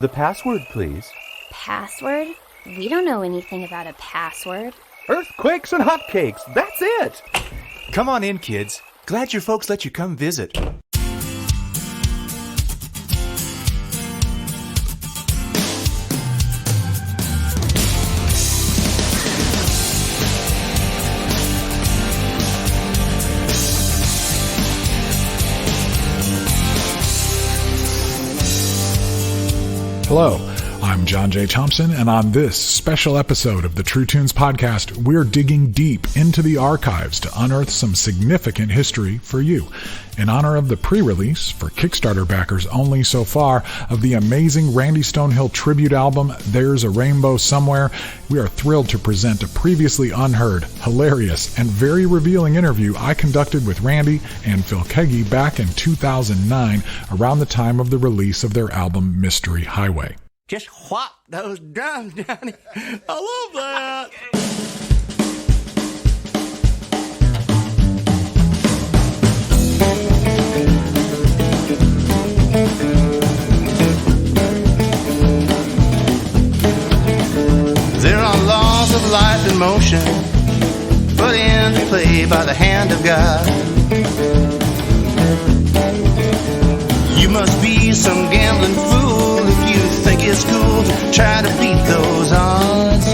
The password, please. Password? We don't know anything about a password. Earthquakes and hotcakes, that's it! Come on in, kids. Glad your folks let you come visit. Hello, I'm John J. Thompson, and on this special episode of the True Tunes podcast, we're digging deep into the archives to unearth some significant history for you. In honor of the pre-release, for Kickstarter backers only so far, of the amazing Randy Stonehill tribute album, There's a Rainbow Somewhere, we are thrilled to present a previously unheard, hilarious, and very revealing interview I conducted with Randy and Phil Keaggy back in 2009, around the time of the release of their album Mystery Highway. Just whop those drums, Johnny. I love that. There are laws of life and motion put into play by the hand of God. You must be some gambling fool if you think it's cool to try to beat those odds.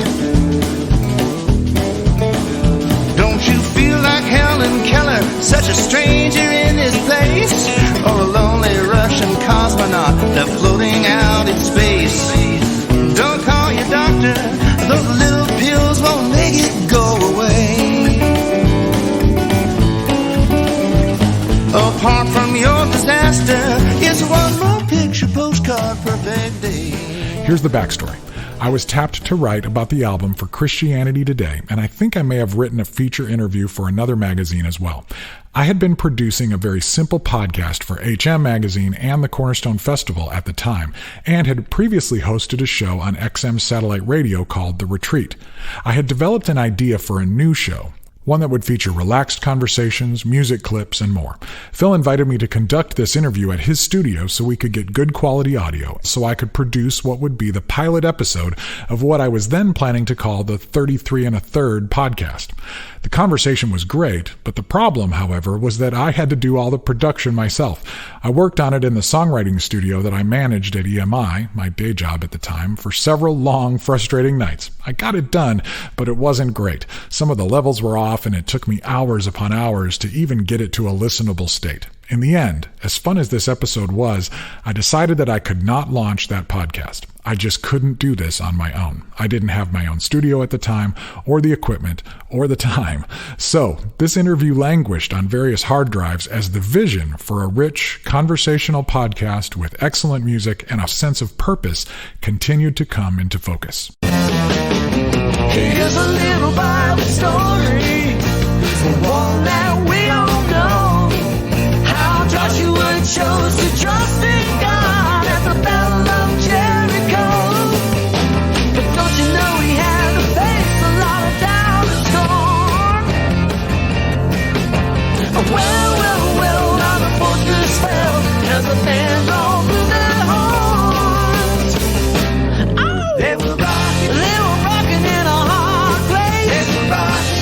Don't you feel like Helen Keller, such a stranger in this place? Or a lonely Russian cosmonaut left floating out in space? Don't call your doctor, those little pills won't make it go away. Apart from your disaster, it's one more picture postcard per bad day. Here's the backstory. I was tapped to write about the album for Christianity Today, and I think I may have written a feature interview for another magazine as well. I had been producing a very simple podcast for HM Magazine and the Cornerstone Festival at the time, and had previously hosted a show on XM satellite radio called The Retreat. I had developed an idea for a new show, one that would feature relaxed conversations, music clips, and more. Phil invited me to conduct this interview at his studio so we could get good quality audio, so I could produce what would be the pilot episode of what I was then planning to call the 33 1/3 podcast. The conversation was great, but the problem, however, was that I had to do all the production myself. I worked on it in the songwriting studio that I managed at EMI, my day job at the time, for several long, frustrating nights. I got it done, but it wasn't great. Some of the levels were off, and it took me hours upon hours to even get it to a listenable state. In the end, as fun as this episode was, I decided that I could not launch that podcast. I just couldn't do this on my own. I didn't have my own studio at the time, or the equipment, or the time. So, this interview languished on various hard drives as the vision for a rich, conversational podcast with excellent music and a sense of purpose continued to come into focus. Here's a little Bible story, one that we all know, how Joshua chose to trust in God at the Battle of Jericho. But don't you know he had to face a lot of doubt and scorn? Well, now the fortress fell as the fans all blew their horns. Oh, they were rocking in a hard place.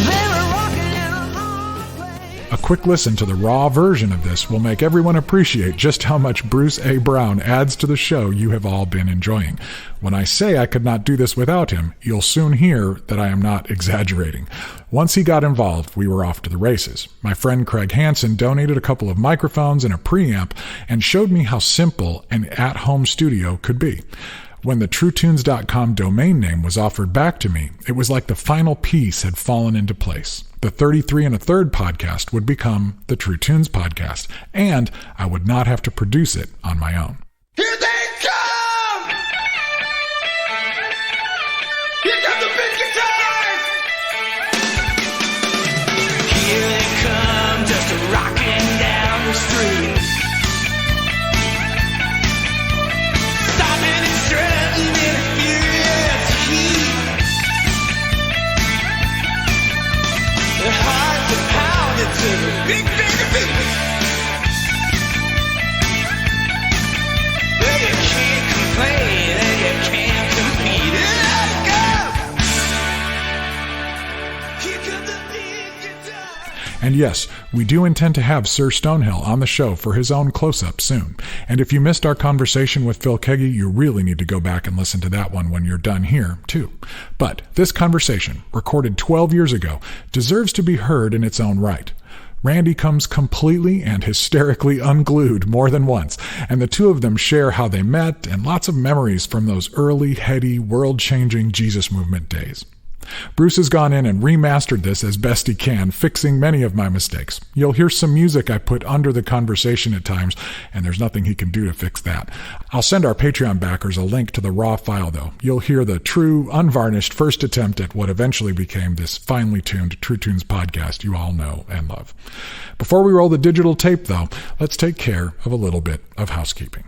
They were rocking in a hard place. A quick listen to the raw version of this will make everyone appreciate just how much Bruce A. Brown adds to the show you have all been enjoying. When I say I could not do this without him, you'll soon hear that I am not exaggerating. Once he got involved, we were off to the races. My friend Craig Hansen donated a couple of microphones and a preamp and showed me how simple an at-home studio could be. When the TrueTunes.com domain name was offered back to me, it was like the final piece had fallen into place. The 33 1/3 podcast would become the True Tunes podcast, and I would not have to produce it on my own. Here they come! Here come the big guitars! Here they come, just rocking down the street. Stopping and strutting in a furious heat. Their hearts are pounding to the big beat. They And yes, we do intend to have Sir Stonehill on the show for his own close-up soon. And if you missed our conversation with Phil Keaggy, you really need to go back and listen to that one when you're done here, too. But this conversation, recorded 12 years ago, deserves to be heard in its own right. Randy comes completely and hysterically unglued more than once, and the two of them share how they met and lots of memories from those early, heady, world-changing Jesus movement days. Bruce has gone in and remastered this as best he can, fixing many of my mistakes. You'll hear some music I put under the conversation at times, and there's nothing he can do to fix that. I'll send our Patreon backers a link to the raw file, though. You'll hear the true, unvarnished first attempt at what eventually became this finely tuned True Tunes podcast you all know and love. Before we roll the digital tape, though, let's take care of a little bit of housekeeping.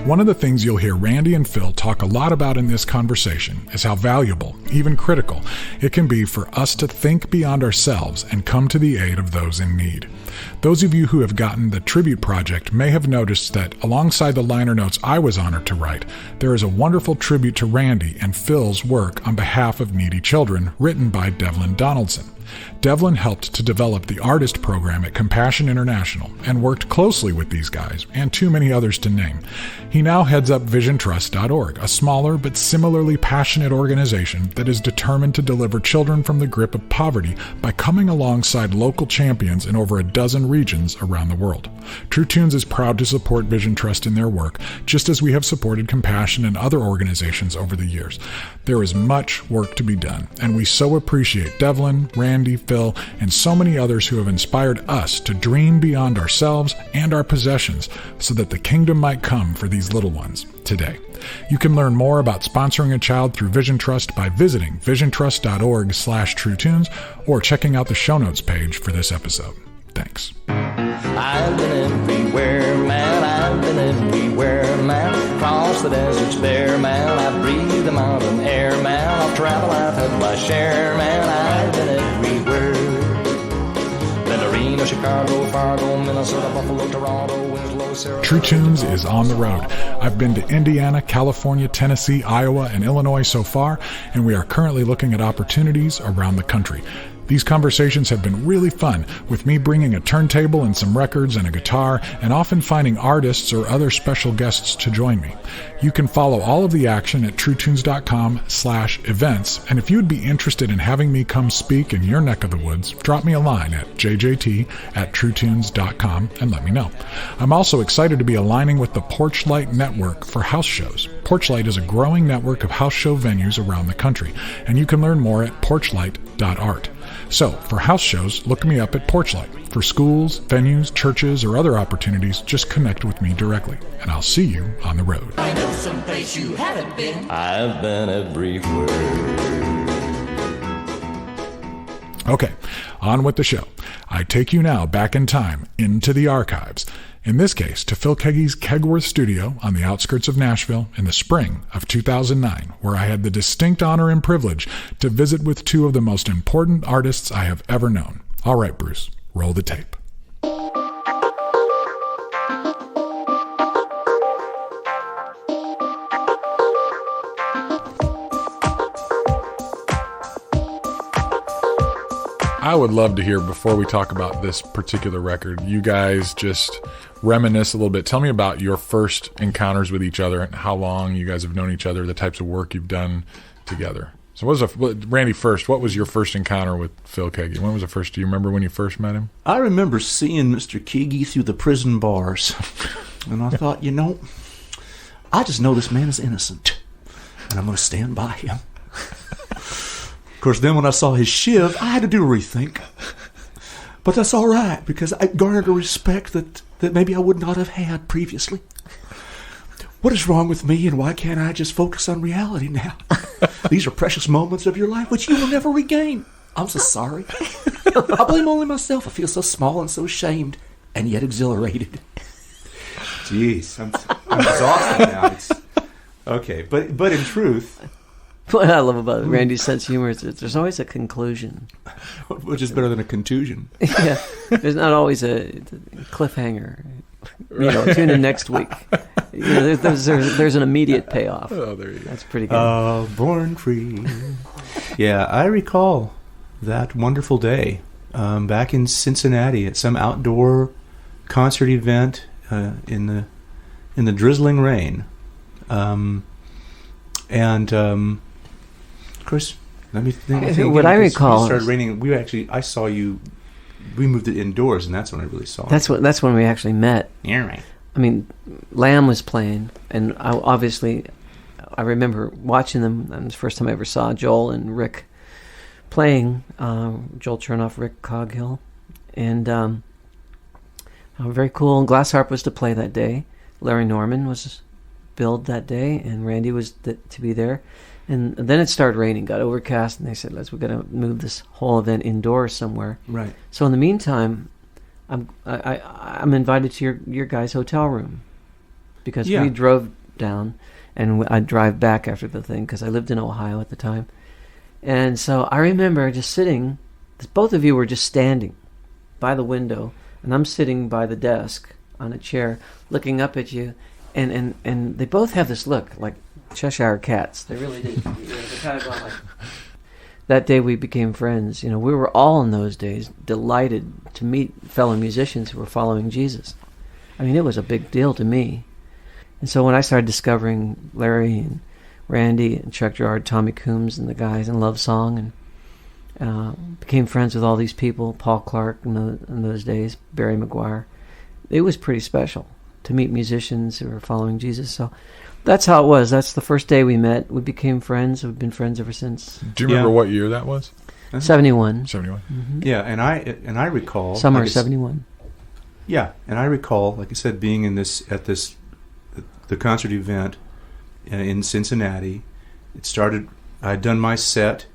One of the things you'll hear Randy and Phil talk a lot about in this conversation is how valuable, even critical, it can be for us to think beyond ourselves and come to the aid of those in need. Those of you who have gotten the tribute project may have noticed that alongside the liner notes I was honored to write, there is a wonderful tribute to Randy and Phil's work on behalf of needy children written by Devlin Donaldson. Devlin helped to develop the artist program at Compassion International and worked closely with these guys and too many others to name. He now heads up VisionTrust.org, a smaller but similarly passionate organization that is determined to deliver children from the grip of poverty by coming alongside local champions in over a dozen regions around the world. True Tunes is proud to support Vision Trust in their work, just as we have supported Compassion and other organizations over the years. There is much work to be done, and we so appreciate Devlin, Randy, Phil, and so many others who have inspired us to dream beyond ourselves and our possessions so that the kingdom might come for these little ones today. You can learn more about sponsoring a child through Vision Trust by visiting visiontrust.org/truetunes or checking out the show notes page for this episode. Thanks. I've been everywhere, man. I've been everywhere, man. Across the deserts bare, man. I breathe the mountain air, man. I've traveled, I've had my share, man. I've been everywhere. Been to Reno, Chicago, Fargo, Minnesota, Buffalo, Toronto, Winslow, Sarah. True Tunes is on the road. I've been to Indiana, California, Tennessee, Iowa, and Illinois so far, and we are currently looking at opportunities around the country. These conversations have been really fun, with me bringing a turntable and some records and a guitar, and often finding artists or other special guests to join me. You can follow all of the action at truetunes.com/events, and if you'd be interested in having me come speak in your neck of the woods, drop me a line at jjt@truetunes.com and let me know. I'm also excited to be aligning with the Porchlight Network for house shows. Porchlight is a growing network of house show venues around the country, and you can learn more at porchlight.art. So, for house shows, look me up at Porchlight. For schools, venues, churches, or other opportunities, just connect with me directly, and I'll see you on the road. I know someplace you haven't been. I've been everywhere. Okay, on with the show. I take you now back in time, into the archives. In this case, to Phil Keaggy's Kegworth studio on the outskirts of Nashville in the spring of 2009, where I had the distinct honor and privilege to visit with two of the most important artists I have ever known. All right, Bruce, roll the tape. I would love to hear, before we talk about this particular record, you guys just reminisce a little bit. Tell me about your first encounters with each other and how long you guys have known each other, the types of work you've done together. So Randy, first, what was your first encounter with Phil Keaggy? When was the first? Do you remember when you first met him? I remember seeing Mr. Keaggy through the prison bars. And I thought, I just know this man is innocent. And I'm going to stand by him. Of course, then when I saw his shiv, I had to do a rethink. But that's all right, because I garnered a respect that maybe I would not have had previously. What is wrong with me, and why can't I just focus on reality now? These are precious moments of your life which you will never regain. I'm so sorry. I blame only myself. I feel so small and so ashamed, and yet exhilarated. Jeez, I'm exhausted now. Okay, but in truth... What I love about Randy's sense of humor is that there's always a conclusion. Which is better than a contusion. Yeah, there's not always a cliffhanger. Tune in next week. There's an immediate payoff. Oh, there you go. That's pretty good. Born free. Yeah, I recall that wonderful day back in Cincinnati at some outdoor concert event in the drizzling rain. Of course, let me think. What I recall it started raining. I saw you. We moved it indoors, and that's when I really saw it. That's when we actually met. Yeah, right. I mean, Lamb was playing, and I remember watching them. That was the first time I ever saw Joel and Rick playing. Joel Chernoff, Rick Coghill, and very cool. And Glass Harp was to play that day. Larry Norman was billed that day, and Randy was to be there. And then it started raining, got overcast, and they said, we're going to move this whole event indoors somewhere. Right. So in the meantime, I'm invited to your guys' hotel room because we drove down, and I'd drive back after the thing because I lived in Ohio at the time. And so I remember just sitting, both of you were just standing by the window, and I'm sitting by the desk on a chair looking up at you, and they both have this look like Cheshire cats. They really do. They're kind of going like... That day we became friends. We were all in those days delighted to meet fellow musicians who were following Jesus. I mean, it was a big deal to me. And so when I started discovering Larry and Randy and Chuck Gerard, Tommy Coombs and the guys in Love Song, and became friends with all these people, Paul Clark in those days, Barry McGuire, it was pretty special to meet musicians who were following Jesus. So that's how it was. That's the first day we met. We became friends. We've been friends ever since. Do you remember what year that was? 71. 71. Mm-hmm. Yeah, and I recall summer 71. Yeah, and I recall, like I said, being the concert event in Cincinnati. It started. I'd done my set.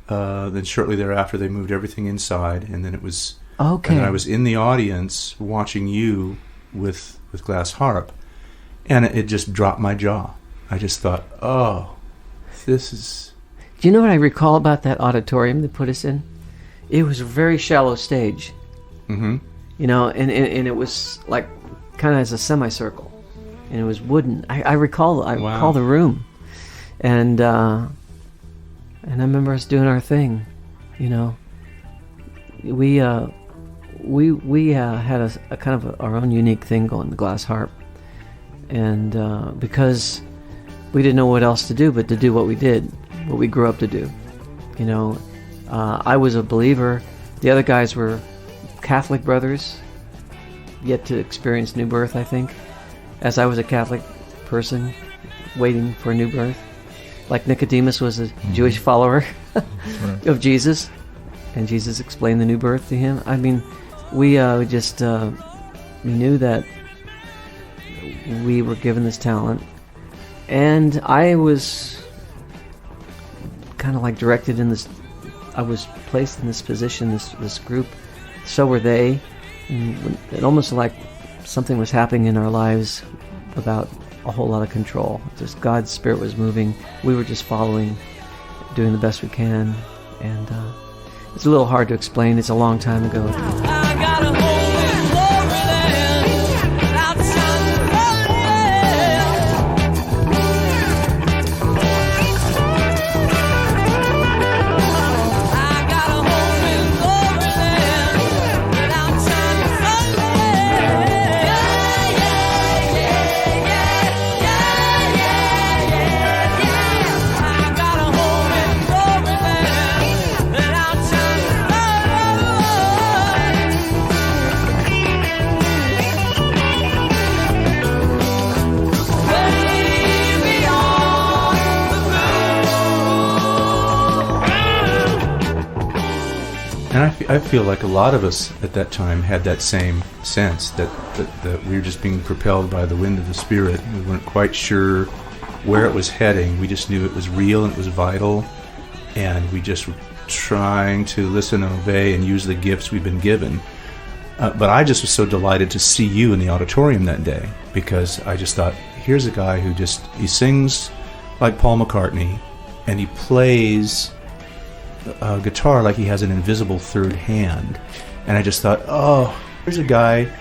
Then shortly thereafter, they moved everything inside, and then it was. Okay. And I was in the audience watching you with Glass Harp, and it just dropped my jaw. I just thought, oh, this is... Do you know what I recall about that auditorium they put us in? It was a very shallow stage. Mm-hmm. And it was like kind of as a semicircle, and it was wooden. I recall the room, and I remember us doing our thing. We had a kind of our own unique thing going, the Glass Harp, and because we didn't know what else to do but to do what we did, what we grew up to do. I was a believer. The other guys were Catholic brothers, yet to experience new birth, I think, as I was a Catholic person waiting for a new birth. Like Nicodemus was a Jewish follower of Jesus, and Jesus explained the new birth to him. I mean, we just knew that we were given this talent, and I was kind of like directed in this. I was placed in this position, this group. So were they. And it almost like something was happening in our lives without a whole lot of control. Just God's Spirit was moving. We were just following, doing the best we can, and it's a little hard to explain. It's a long time ago. I got a hole in glory land outside the I got a hole in glory land outside I got a hole in glory land outside And I feel like a lot of us at that time had that same sense that we were just being propelled by the wind of the Spirit. We weren't quite sure where it was heading. We just knew it was real and it was vital, and we just were trying to listen and obey and use the gifts we've been given. But I just was so delighted to see you in the auditorium that day, because I just thought, here's a guy who he sings like Paul McCartney, and he plays guitar like he has an invisible third hand. And I just thought, oh, here's a guy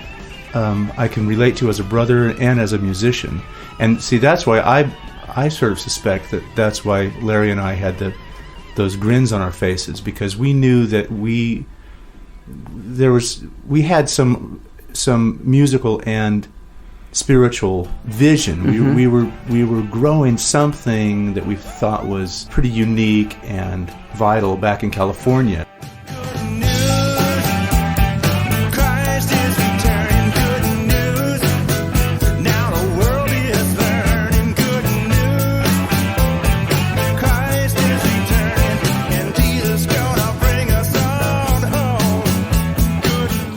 I can relate to as a brother and as a musician. And see, that's why I sort of suspect that that's why Larry and I had those grins on our faces, because we knew that we had some musical and spiritual vision. Mm-hmm. We were growing something that we thought was pretty unique and vital back in California.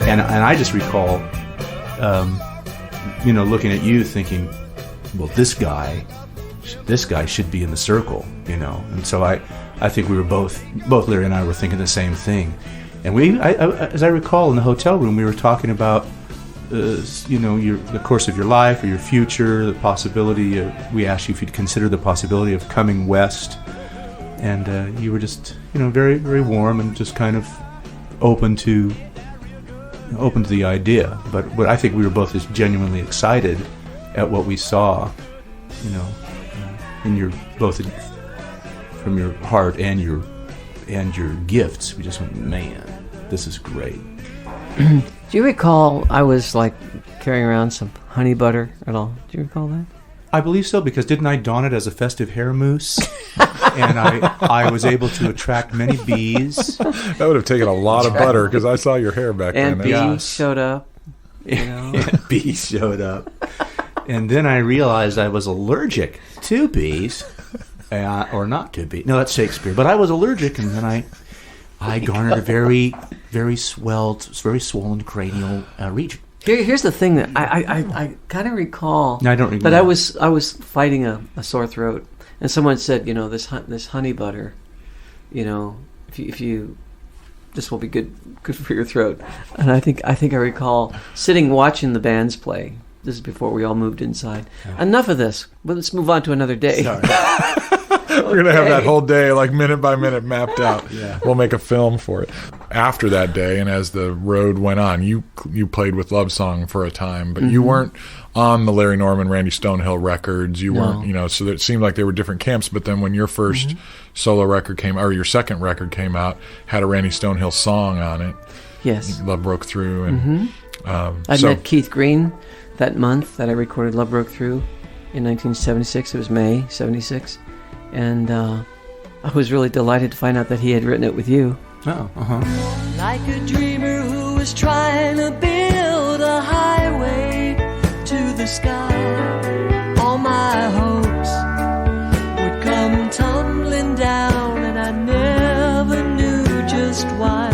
And I just recall, looking at you thinking, well, this guy should be in the circle, And so I think we were both Larry and I were thinking the same thing. And as I recall, in the hotel room, we were talking about, the course of your life or your future, the possibility. We asked you if you'd consider the possibility of coming west, and you were just, very, very warm and just kind of open to the idea, but I think we were both just genuinely excited at what we saw, in from your heart and your gifts. We just went, man, this is great. Do you recall I was like carrying around some honey butter at all? Do you recall that? I believe so, because didn't I don it as a festive hair mousse? And I was able to attract many bees. That would have taken a lot of butter, because I saw your hair back and then. And bees showed up. And bees showed up. And then I realized I was allergic to bees, or not to bees. No, that's Shakespeare. But I was allergic, and then I garnered a very, very swollen cranial region. Here's the thing that I kind of recall. No, I don't recall. But I was fighting a sore throat, and someone said, this honey butter, if you this will be good for your throat. And I think I recall sitting watching the bands play. This is before we all moved inside. Yeah. Enough of this. Well, let's move on to another day. We're going to have that whole day, like minute by minute, mapped out. Yeah. We'll make a film for it. After that day, and as the road went on, you played with Love Song for a time, but you weren't on the Larry Norman, Randy Stonehill records. You weren't, so it seemed like they were different camps. But then when your first solo record came, or your second record came out, had a Randy Stonehill song on it. Yes. Love Broke Through. And I met Keith Green that month that I recorded Love Broke Through in 1976. It was May 76. And I was really delighted to find out that he had written it with you. Oh, Like a dreamer who was trying to build a highway to the sky. All my hopes would come tumbling down, and I never knew just why.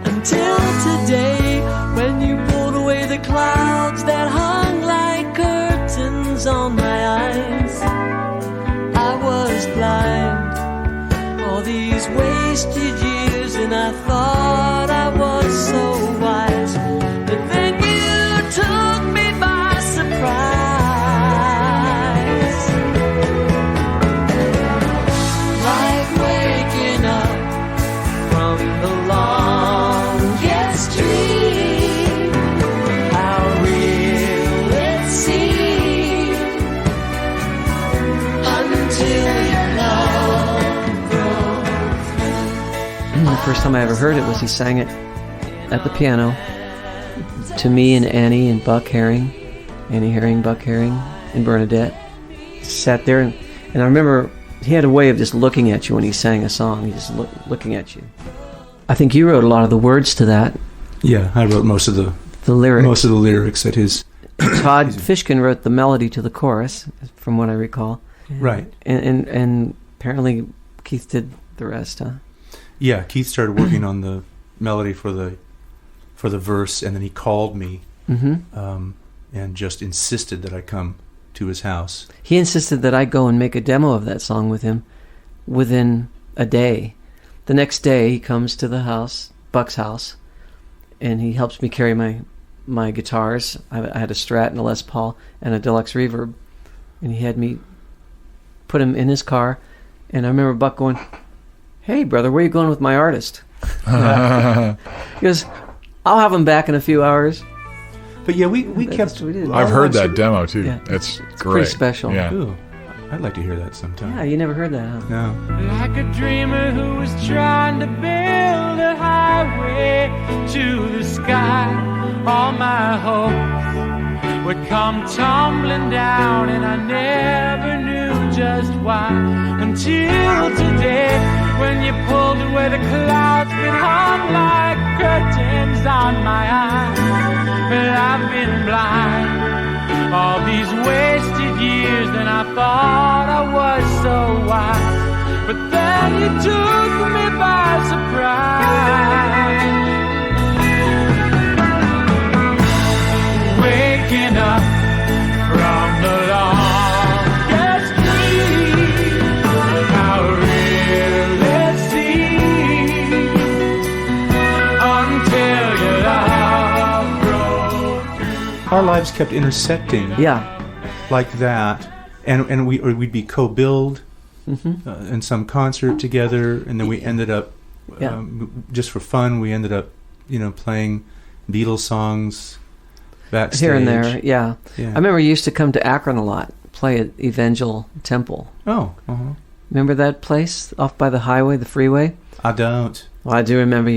Until today, when you pulled away the clouds that hung like curtains on my eyes. I was blind, all these wasted years, and I thought I was so wise. But then you took me by surprise. Like waking up from the longest dream. How real it seemed until your love broke through. The first time I ever heard it was he sang it at the piano to me and Annie and Buck Herring, Annie Herring, Buck Herring, and Bernadette. Sat there and I remember he had a way of just looking at you when he sang a song. He just looking at you. I think you wrote a lot of the words to that. Yeah, I wrote most of the lyrics. Most of the lyrics at his. Todd Fishkin wrote the melody to the chorus, from what I recall. Right. And apparently Keith did the rest, huh? Yeah, Keith started working on the melody for the verse, and then he called me and just insisted that I come to his house. He insisted that I go and make a demo of that song with him within a day. The next day, he comes to the house, Buck's house, and he helps me carry my guitars. I had a Strat and a Les Paul and a Deluxe Reverb, and he had me put him in his car. And I remember Buck going, "Hey, brother, where are you going with my artist?" He goes, "I'll have him back in a few hours." But yeah, we That's kept. what we did. I've heard that demo too. Yeah. It's great. Pretty special. Yeah. Ooh, I'd like to hear that sometime. Yeah, you never heard that, huh? No. Like a dreamer who was trying to build a highway to the sky. All my hopes would come tumbling down, and I never knew just why. Until today, when you pulled away the clouds that hung like curtains on my eyes. But I've been blind all these wasted years, and I thought I was so wise. But then you took me by surprise. Waking up from the longest dream, how real it seems, until your love broke through. Our lives kept intersecting. Yeah. Like that, and we'd be co-billed in some concert together, and then we ended up just for fun. We ended up, playing Beatles songs backstage Here and there. Yeah. Yeah. I remember you used to come to Akron a lot, play at Evangel Temple. Oh, Remember that place off by the highway, the freeway? I don't. Well, I do remember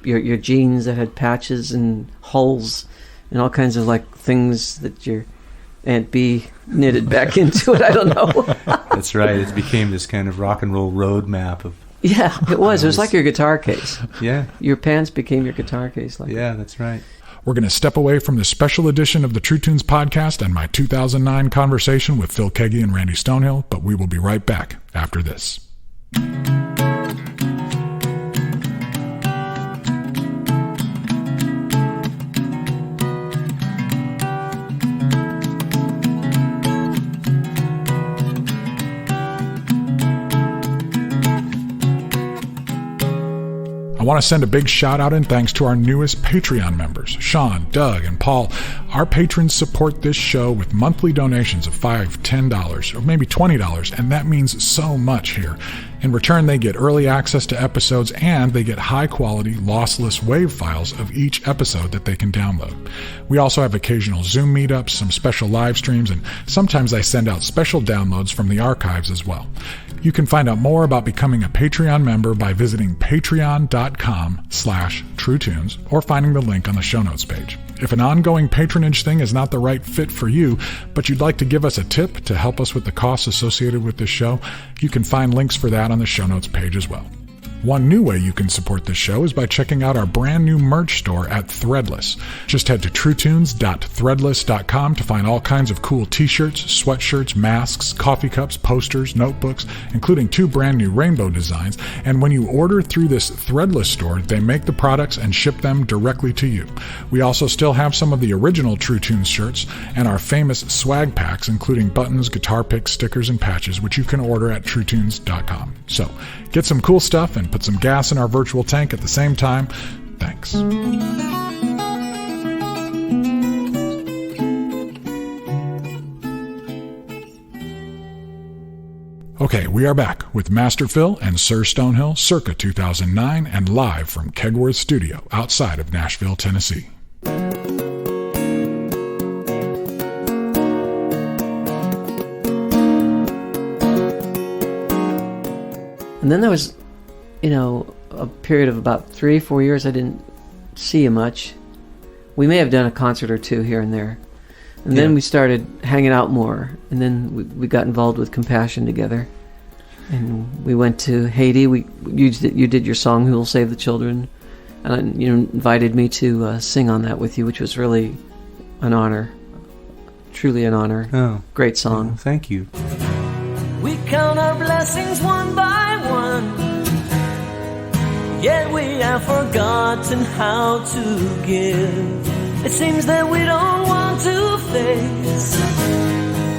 your jeans that had patches and holes and all kinds of like things that your Aunt B knitted back into it. I don't know. That's right. It became this kind of rock and roll road map of. Yeah, it was. It was like your guitar case. Yeah. Your pants became your guitar case. Yeah, that's right. We're going to step away from this special edition of the True Tunes podcast and my 2009 conversation with Phil Keaggy and Randy Stonehill, but we will be right back after this. I want to send a big shout out and thanks to our newest Patreon members, Sean, Doug, and Paul. Our patrons support this show with monthly donations of $5, $10, or maybe $20, and that means so much here. In return, they get early access to episodes, and they get high-quality, lossless WAV files of each episode that they can download. We also have occasional Zoom meetups, some special live streams, and sometimes I send out special downloads from the archives as well. You can find out more about becoming a Patreon member by visiting patreon.com/TrueTunes or finding the link on the show notes page. If an ongoing patronage thing is not the right fit for you, but you'd like to give us a tip to help us with the costs associated with this show, you can find links for that on the show notes page as well. One new way you can support this show is by checking out our brand new merch store at Threadless. Just head to truetunes.threadless.com to find all kinds of cool t-shirts, sweatshirts, masks, coffee cups, posters, notebooks, including 2 brand new rainbow designs. And when you order through this Threadless store, they make the products and ship them directly to you. We also still have some of the original True Tunes shirts and our famous swag packs, including buttons, guitar picks, stickers, and patches, which you can order at truetunes.com. So, get some cool stuff and put some gas in our virtual tank at the same time. Thanks. Okay, we are back with Master Phil and Sir Stonehill circa 2009 and live from Kegworth Studio outside of Nashville, Tennessee. And then there was, a period of about 3-4 years I didn't see you much. We may have done a concert or two here and there. And then we started hanging out more. And then we got involved with Compassion together. And we went to Haiti. You did your song, Who Will Save the Children. And you invited me to sing on that with you, which was really an honor. Truly an honor. Oh. Great song. Oh, thank you. We count our blessings one by one, yet we have forgotten how to give. It seems that we don't want to face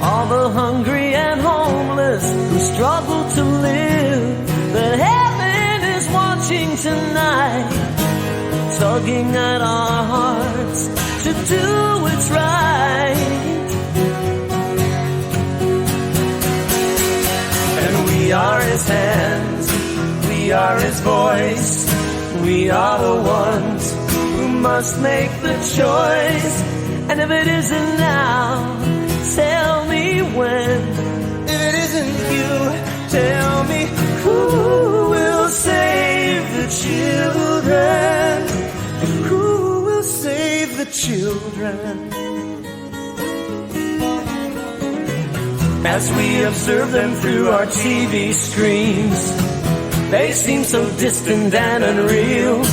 all the hungry and homeless who struggle to live. But heaven is watching tonight, tugging at our hearts to do what's right. We are his hands, we are his voice, we are the ones who must make the choice. And if it isn't now, tell me when. If it isn't you, tell me who will save the children. Who will save the children? As we observe them through our TV screens, they seem so distant and unreal,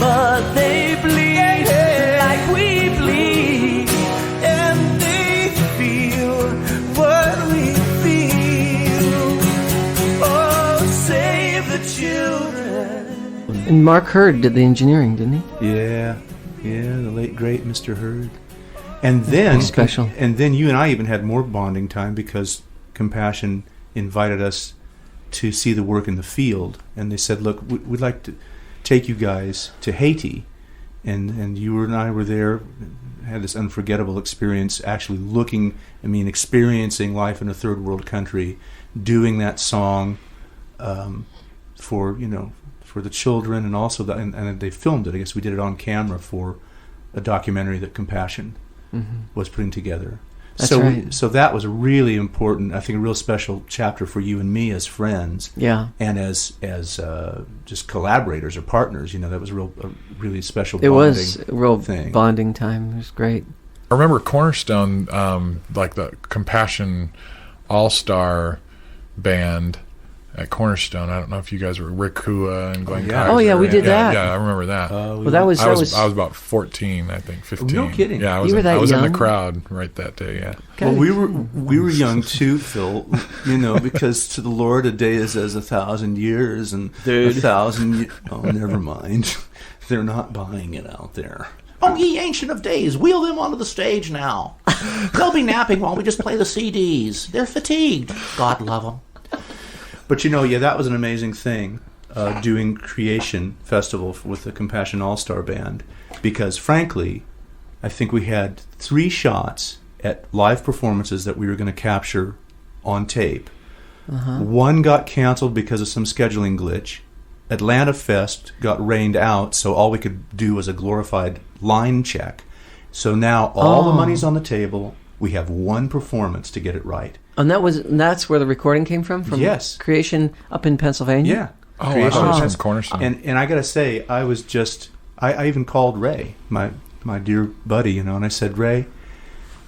but they bleed like we bleed, and they feel what we feel. Oh, save the children. And Mark Hurd did the engineering, didn't he? Yeah, the late great Mr. Hurd. And then special. And then you and I even had more bonding time because Compassion invited us to see the work in the field, and they said, "Look, we'd like to take you guys to Haiti," and you and I were there, had this unforgettable experience, actually experiencing life in a third world country, doing that song for the children, and also and they filmed it. I guess we did it on camera for a documentary that Compassion was putting together. That's right. So that was a really important, I think, a real special chapter for you and me as friends. Yeah. And as just collaborators or partners. That was a really special It bonding was a real thing. bonding time. It was great. I remember Cornerstone, like the Compassion All-Star Band at Cornerstone. I don't know if you guys were Rick Kua and Glenn Kaiser. Oh, yeah, we did that. Yeah, I remember that. Well, that was I was about 14, I think, 15. No kidding. Yeah, I You were that I was in young? the crowd right that day. Yeah. Well, we were young too, Phil. Because to the Lord a day is as 1,000 years, and 1,000. Oh, never mind. They're not buying it out there. Oh, ye ancient of days, wheel them onto the stage now. They'll be napping while we just play the CDs. They're fatigued. God love them. But that was an amazing thing, doing Creation Festival with the Compassion All-Star Band, because frankly, I think we had 3 shots at live performances that we were going to capture on tape. One got canceled because of some scheduling glitch. Atlanta Fest got rained out, so all we could do was a glorified line check. So now all the money's on the table. We have one performance to get it right. And that's where the recording came from? From Yes. Creation up in Pennsylvania? Yeah. Oh, Creation wow. was- That's Cornerstone. And I got to say, I was just... I even called Ray, my dear buddy, and I said, Ray,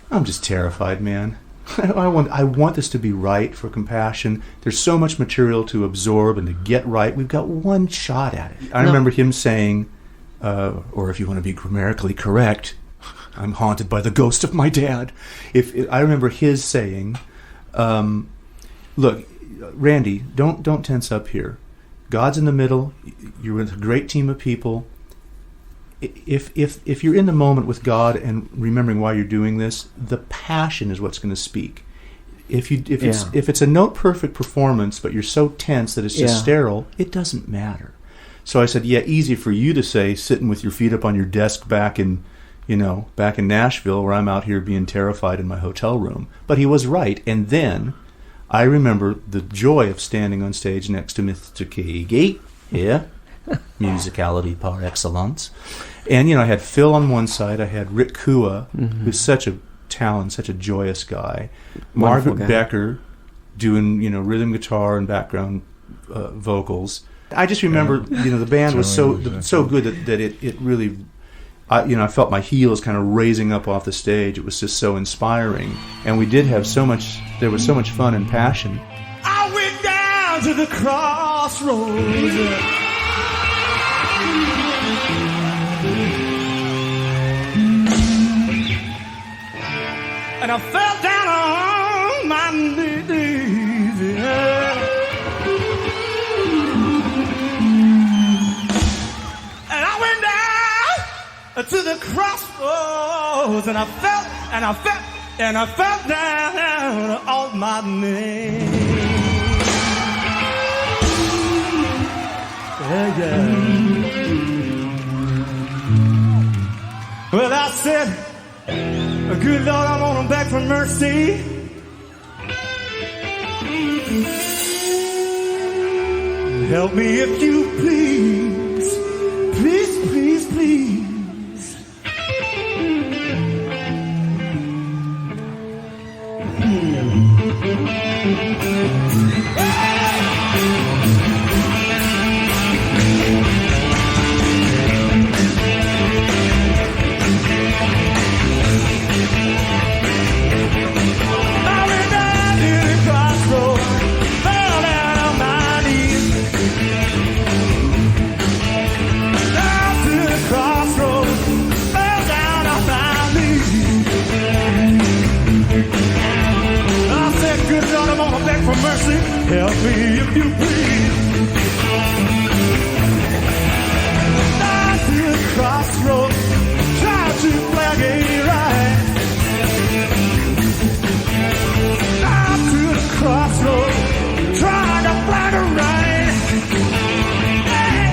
I'm just terrified, man. I want this to be right for Compassion. There's so much material to absorb and to get right. We've got one shot at it. I remember him saying, or if you want to be grammatically correct, I'm haunted by the ghost of my dad. I remember his saying, look, Randy, don't tense up here. God's in the middle. You're with a great team of people. If you're in the moment with God and remembering why you're doing this, the passion is what's going to speak. If it's a note perfect performance, but you're so tense that it's just sterile, it doesn't matter. So I said, easy for you to say, sitting with your feet up on your desk back in Nashville, where I'm out here being terrified in my hotel room. But he was right. And then I remember the joy of standing on stage next to Mr. Keaggy. Yeah. Musicality par excellence. And, I had Phil on one side. I had Rick Kua, who's such a talent, such a joyous guy. Wonderful Margaret guy. Becker doing, rhythm guitar and background vocals. I just remember, the band was so good that it really... I felt my heels kind of raising up off the stage. It was just so inspiring. And we did have there was so much fun and passion. I went down to the crossroads. And I fell down on my knees. And I went down to the crossroads, and I fell down on my knees. Well, I said, good Lord, I'm on back for mercy. Help me if you please. Please, please, please. I went down to the crossroads, fell down on my knees. Down to the crossroads, fell down on my knees. I said, good Lord, I'm gonna beg for mercy. Help me if you please. Down to the crossroads, try to flag a right. Down to the crossroads, trying to flag a right. Hey!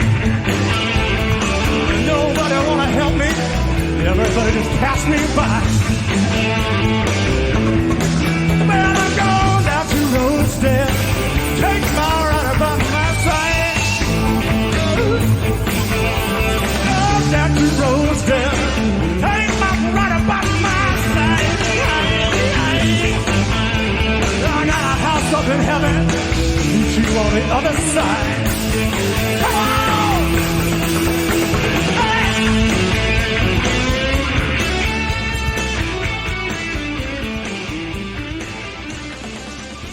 Nobody wanna help me. Everybody just pass me by. Man, I'm going down to Rosedale. Take my right about my side. Oh, down to Rosedale. Take my right about my side. I got a house up in heaven. Meet you on the other side. Come on! Hey!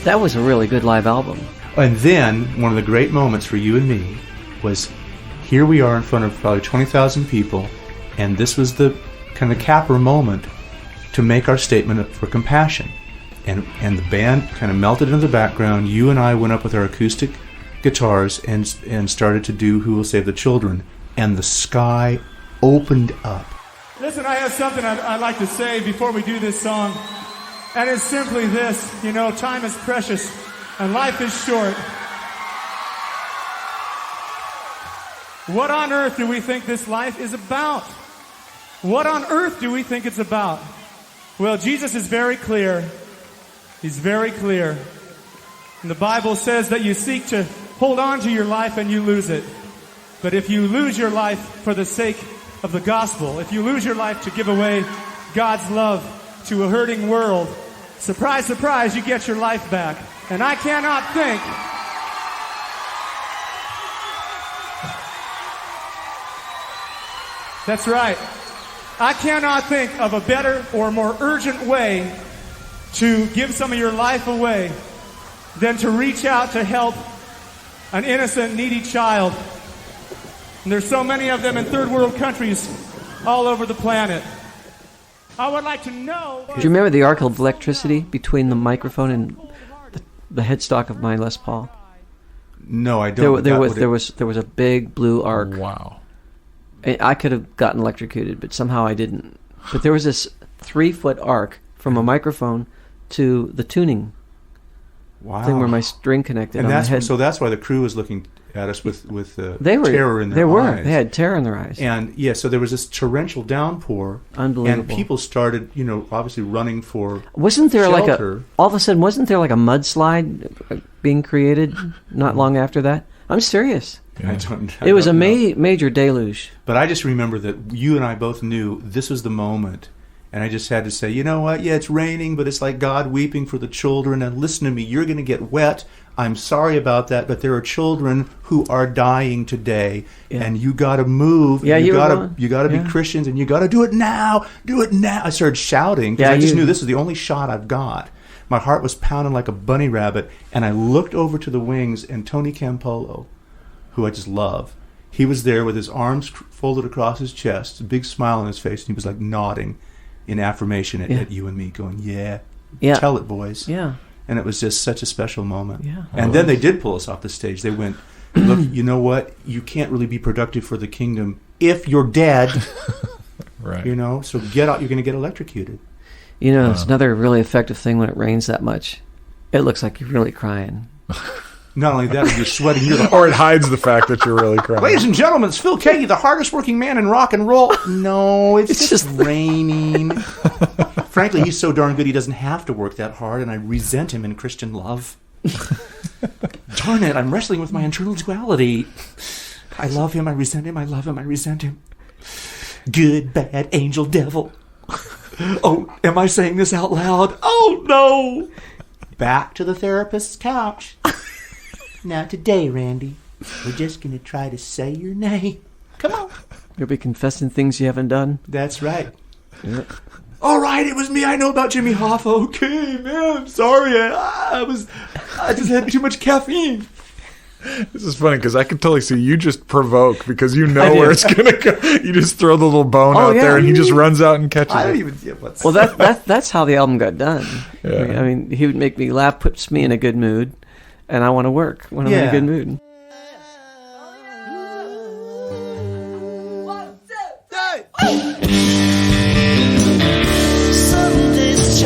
That was a really good live album. And then, one of the great moments for you and me was, here we are in front of probably 20,000 people, and this was the kind of capper moment to make our statement for compassion. And the band kind of melted into the background. You and I went up with our acoustic guitars and started to do Who Will Save the Children. And the sky opened up. Listen, I have something I'd like to say before we do this song. And it's simply this, you know, time is precious and life is short. What on earth do we think this life is about? What on earth do we think it's about? Well, Jesus is very clear. He's very clear. And the Bible says that you seek to hold on to your life and you lose it. But if you lose your life for the sake of the gospel, if you lose your life to give away God's love to a hurting world, surprise, surprise, you get your life back. And I cannot think that's right. I cannot think of a better or more urgent way to give some of your life away than to reach out to help an innocent, needy child. And there's so many of them in third world countries all over the planet. I would like to know... Do you remember the arc of electricity between the microphone and the headstock of my Les Paul? No, I don't. There was a big blue arc. Wow. I could have gotten electrocuted, but somehow I didn't. But there was this 3-foot arc from a microphone to the tuning thing where my string connected. And on the head. So that's why the crew was looking at us with terror in their eyes. They had terror in their eyes. And yeah, so there was this torrential downpour. Unbelievable. And people started, obviously running for Wasn't there shelter. all of a sudden, wasn't there like a mudslide being created not long after that? I'm serious. Yeah. It was a major deluge. But I just remember that you and I both knew this was the moment. And I just had to say, you know what? Yeah, it's raining, but it's like God weeping for the children. And listen to me, you're going to get wet. I'm sorry about that, but there are children who are dying today, and you got to move. Yeah, you got to be Christians, and you got to do it now. Do it now. I started shouting because I just knew this was the only shot I've got. My heart was pounding like a bunny rabbit, and I looked over to the wings, and Tony Campolo, who I just love, he was there with his arms folded across his chest, a big smile on his face, and he was like nodding in affirmation at you and me, going, yeah, tell it, boys. Yeah. And it was just such a special moment. Yeah. And then they did pull us off the stage. They went, look, you know what? You can't really be productive for the kingdom if you're dead. Right. So get out. You're going to get electrocuted. It's another really effective thing when it rains that much. It looks like you're really crying. Not only that, you're sweating. Or it hides the fact that you're really crying. Ladies and gentlemen, it's Phil Keaggy, the hardest working man in rock and roll. No, it's just raining. Frankly, he's so darn good he doesn't have to work that hard, and I resent him in Christian love. Darn it, I'm wrestling with my internal duality. I love him, I resent him, I love him, I resent him. Good, bad, angel, devil. Oh, am I saying this out loud? Oh, no. back to the therapist's couch. Now today, Randy, we're just going to try to say your name. Come on. You'll be confessing things you haven't done. That's right. Yep. All right, it was me. I know about Jimmy Hoffa. Okay, man. Sorry. I just had too much caffeine. This is funny because I can totally see you just provoke because you know where it's going to go. You just throw the little bone out there and he just runs out and catches I don't it. even. Yeah, what's Well, that's how the album got done. Yeah. I mean, he would make me laugh, puts me in a good mood, and I want to work when I'm in a good mood. Sunday's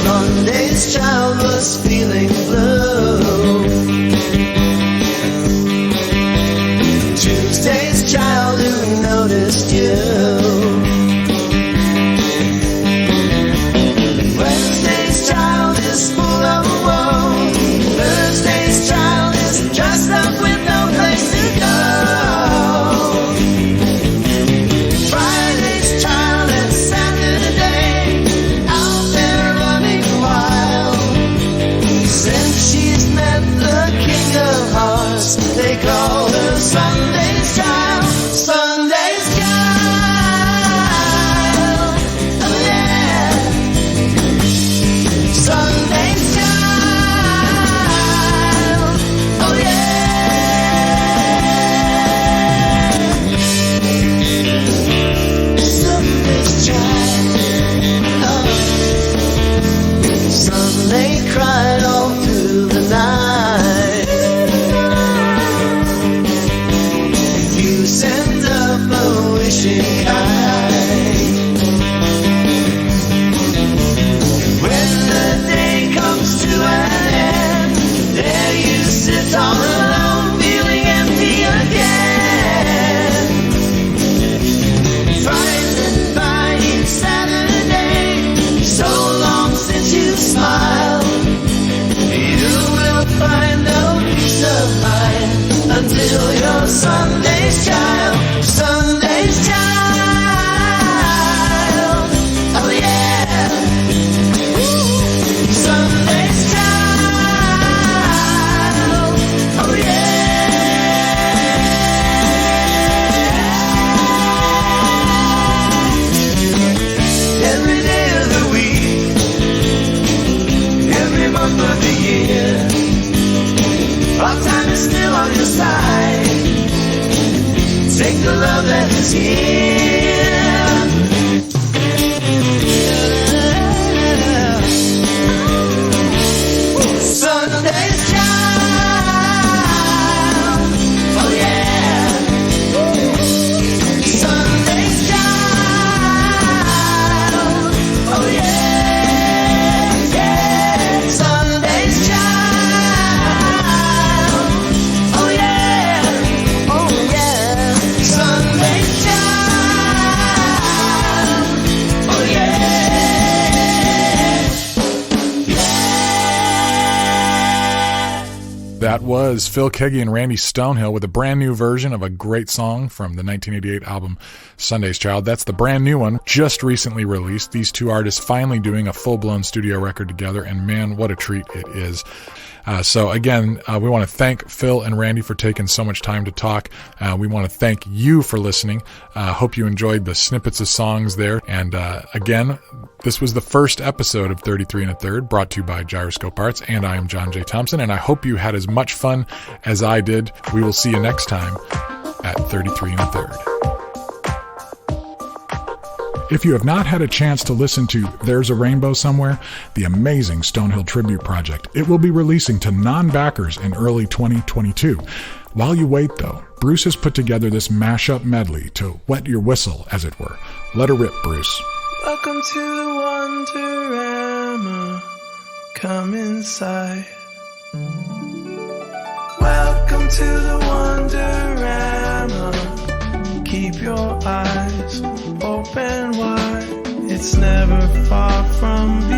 Monday's child was feeling blue. Tuesday's child who noticed you. Wednesday's child is full of woe. Thursday's child is dressed up with no place to go. Friday's child and Saturday out there running wild. Since she's met the King of Hearts, they call her Sunday's child. Sunday's child. Oh yeah. Sunday's child. Oh yeah. Sunday's child. Oh. Sunday cried all through the night. You send up a wishing eye. When the day comes to an end, there you sit all alone, feeling empty again. Frightened by each Saturday, so long since you smiled. You will find no peace of mind until you're Sunday's child. Sunday's child. Oh yeah. Sunday's child. Oh yeah. Every day of the week, every month of the year, our time is still on your side. Take the love that is here. Sunday's child. Oh yeah. Sunday's child. Oh yeah. Yeah. Sunday's child. Oh yeah. Oh yeah. Sunday's child. Oh yeah. That was Phil Keaggy and Randy Stonehill with a brand new version of a great song from the 1988 album Sunday's Child. That's the brand new one, just recently released. These two artists finally doing a full-blown studio record together, and man, what a treat it is. So again, we want to thank Phil and Randy for taking so much time to talk. We want to thank you for listening. Hope you enjoyed the snippets of songs there. And again, this was the first episode of 33 and a Third, brought to you by Gyroscope Arts, and I am John J. Thompson, and I hope you had as much fun as I did. We will see you next time at 33 and a Third. If you have not had a chance to listen to There's a Rainbow Somewhere, the amazing Stonehill tribute project, it will be releasing to non-backers in early 2022. While you wait, though, Bruce has put together this mashup medley to wet your whistle, as it were. Let her rip, Bruce. Welcome to the Wonderama. Come inside. Welcome to the Wonderama. Keep your eyes open wide. It's never far from view.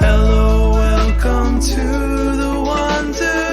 Hello, welcome to the Wonderama.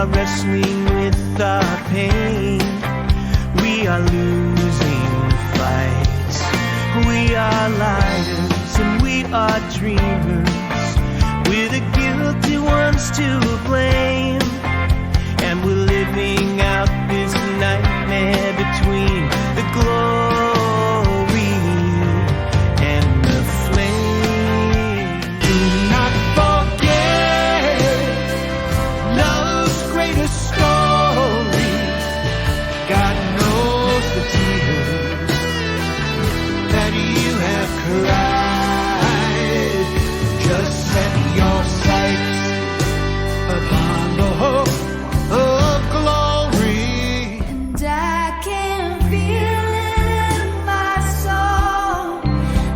are wrestling with our pain. We are losing fights. We are liars and we are dreamers. We're the guilty ones to blame. And we're living out this nightmare between the glory and the flame. Do not forget love's greatest story. God knows the tears that you have cried. Just set your sights upon the hope of glory. And I can feel it in my soul.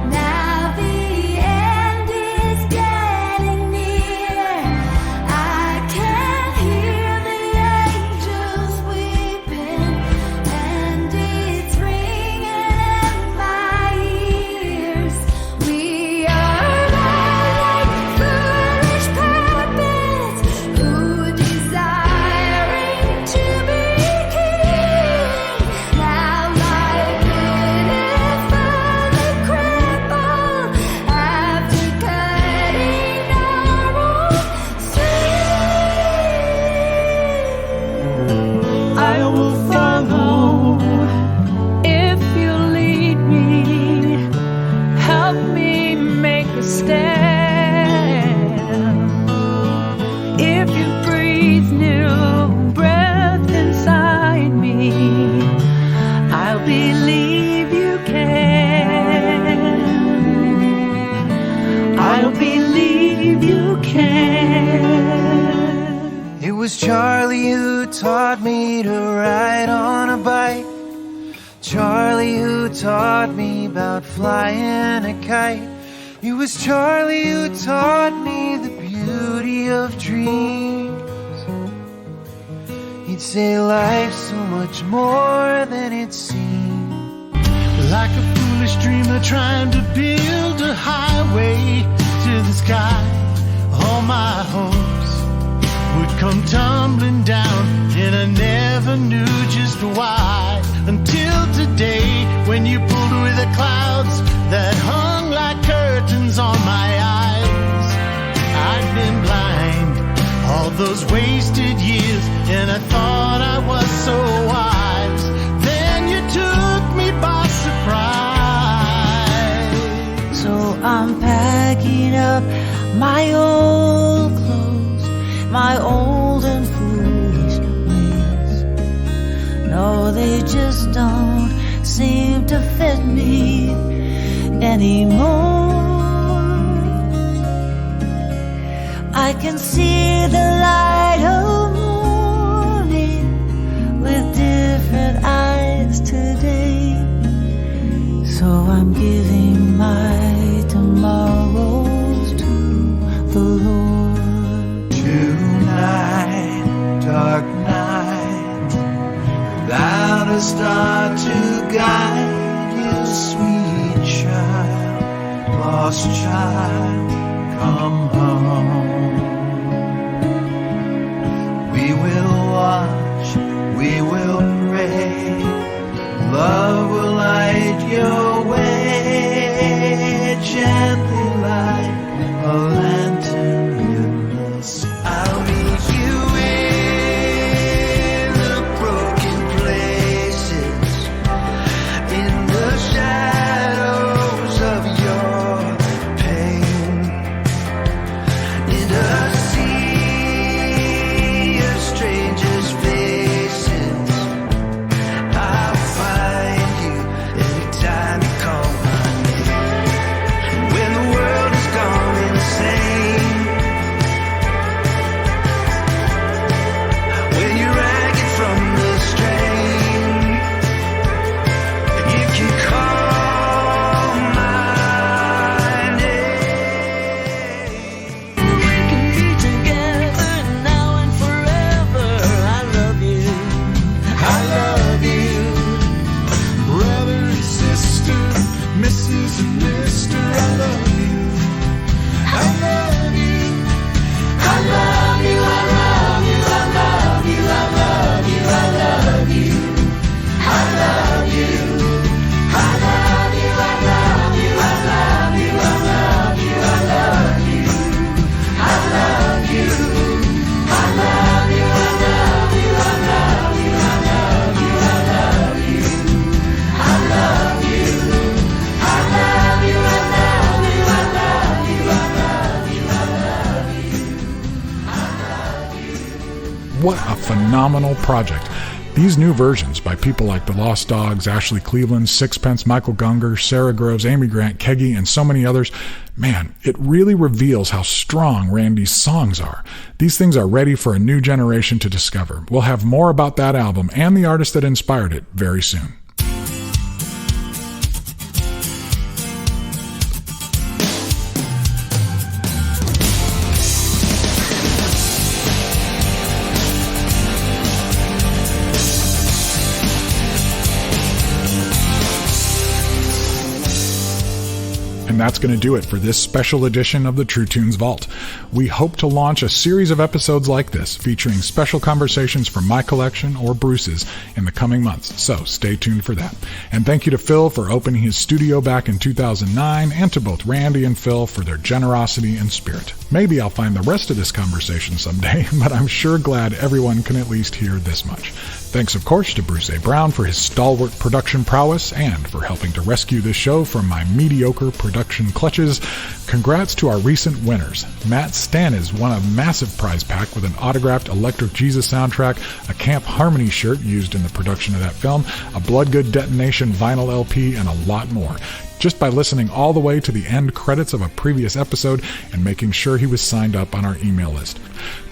Now the end is getting near. I can hear the angels weeping, and it's ringing in my ears. We are like foolish puppets who desiring to be king. Now like pitifully crippled after cutting our own sleeve. I will follow if you lead me. Help me make a stand. If you breathe new breath inside me, I'll believe you can. I'll believe you can. It was Charlie who taught me to ride on a bike. Charlie who taught me about flying a kite. It was Charlie who taught me the beauty of dreams. He'd say life's so much more than it seems. Like a foolish dreamer trying to build a highway to the sky. All my hopes would come tumbling down, and I never knew just why. Until today, when you pulled away the clouds that hung like curtains on my eyes. I'd been blind all those wasted years, and I thought I was so wise. Then you took me by surprise. So I'm packing up my old clothes, my old and foolish ways. No, they just don't seem to fit me anymore. I can see the light of morning with different eyes today. So I'm giving my tomorrows to the Lord. Tonight, dark night, without a star to guide you, sweet child, lost child, come home. We will watch, we will pray, love will light your way, gently like a lantern witness. I'll meet you in the broken places, in the shadows of your pain, in a sea of strangers' faces. I'll find you every time you call my name. When the world has gone insane, when you're ragged from the strain, you can call my name. We can be together now and forever. I love you. I love you. Brother and sister, Mrs. and Mr., I love you. I love you. I love you. I love you. I love What a phenomenal project. These new versions by people like The Lost Dogs, Ashley Cleveland, Sixpence, Michael Gunger, Sarah Groves, Amy Grant, Keaggy, and so many others, man, it really reveals how strong Randy's songs are. These things are ready for a new generation to discover. We'll have more about that album and the artist that inspired it very soon. And that's going to do it for this special edition of the True Tunes Vault. We hope to launch a series of episodes like this, featuring special conversations from my collection or Bruce's in the coming months, so stay tuned for that. And thank you to Phil for opening his studio back in 2009, and to both Randy and Phil for their generosity and spirit. Maybe I'll find the rest of this conversation someday, but I'm sure glad everyone can at least hear this much. Thanks, of course, to Bruce A. Brown for his stalwart production prowess and for helping to rescue this show from my mediocre production clutches. Congrats to our recent winners. Matt Stanis won a massive prize pack with an autographed Electric Jesus soundtrack, a Camp Harmony shirt used in the production of that film, a Bloodgood Detonation vinyl LP, and a lot more. Just by listening all the way to the end credits of a previous episode and making sure he was signed up on our email list.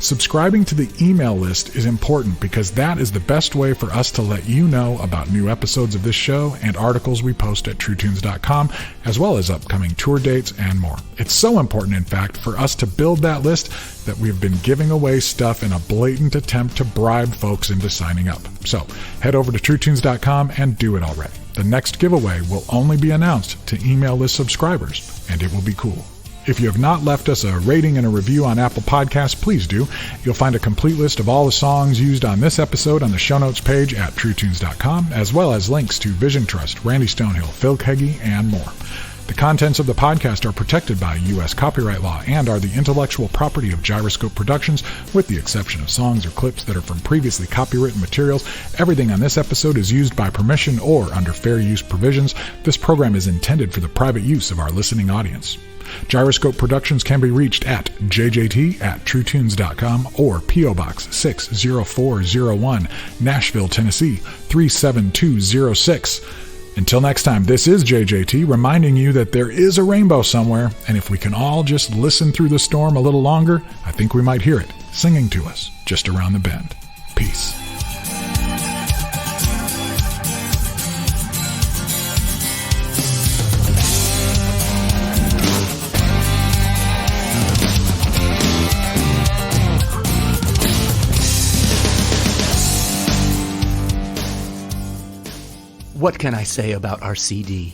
Subscribing to the email list is important because that is the best way for us to let you know about new episodes of this show and articles we post at TrueTunes.com, as well as upcoming tour dates and more. It's so important, in fact, for us to build that list that we've been giving away stuff in a blatant attempt to bribe folks into signing up. So head over to TrueTunes.com and do it already. The next giveaway will only be announced to email list subscribers, and it will be cool. If you have not left us a rating and a review on Apple Podcasts, please do. You'll find a complete list of all the songs used on this episode on the show notes page at TrueTunes.com, as well as links to Vision Trust, Randy Stonehill, Phil Keaggy, and more. The contents of the podcast are protected by U.S. copyright law and are the intellectual property of Gyroscope Productions, with the exception of songs or clips that are from previously copywritten materials. Everything on this episode is used by permission or under fair use provisions. This program is intended for the private use of our listening audience. Gyroscope Productions can be reached at jjt@truetunes.com or P.O. Box 60401, Nashville, Tennessee 37206. Until next time, this is JJT reminding you that there is a rainbow somewhere, and if we can all just listen through the storm a little longer, I think we might hear it singing to us just around the bend. Peace. What can I say about our CD?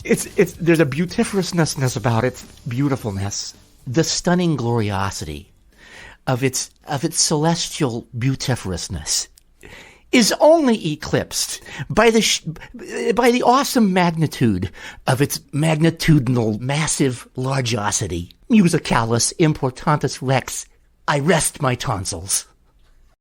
There's a beautiferousness about its beautifulness, the stunning gloriosity of its celestial beautiferousness is only eclipsed by the awesome magnitude of its magnitudinal massive largosity. Musicalis importantis rex. I rest my tonsils.